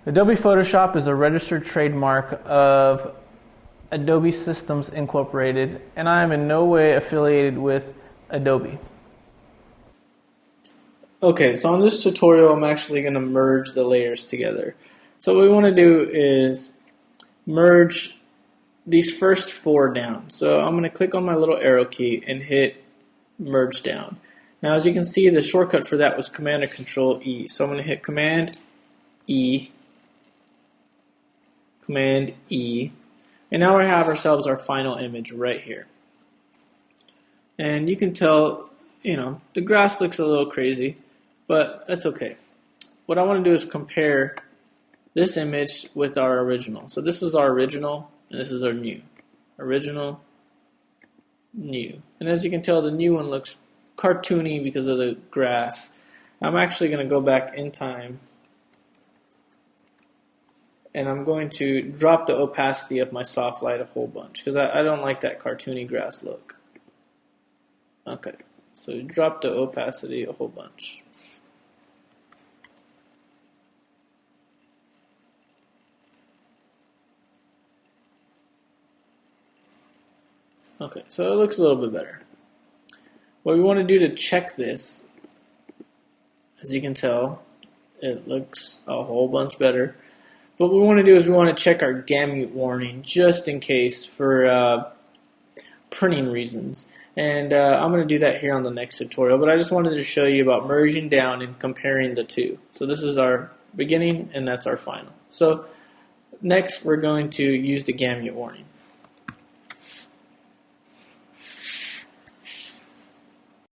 Adobe Photoshop is a registered trademark of Adobe Systems Incorporated, and I am in no way affiliated with Adobe. Okay, so on this tutorial, I'm actually going to merge the layers together. So what we want to do is merge these first four down. So I'm going to click on my little arrow key and hit merge down. Now as you can see, the shortcut for that was Command or Control E. So I'm going to hit Command E, Command E, and now we have ourselves our final image right here. And you can tell, the grass looks a little crazy, but that's okay. What I want to do is compare this image with our original. So this is our original, and this is our new. Original, new. And as you can tell, the new one looks cartoony because of the grass. I'm actually going to go back in time, and I'm going to drop the opacity of my soft light a whole bunch because I don't like that cartoony grass look. Okay, so drop the opacity a whole bunch. Okay, so it looks a little bit better. What we want to do to check this, as you can tell, it looks a whole bunch better. What we want to do is we want to check our gamut warning just in case for printing reasons. And I'm going to do that here on the next tutorial, but I just wanted to show you about merging down and comparing the two. So this is our beginning and that's our final. So next we're going to use the gamut warning.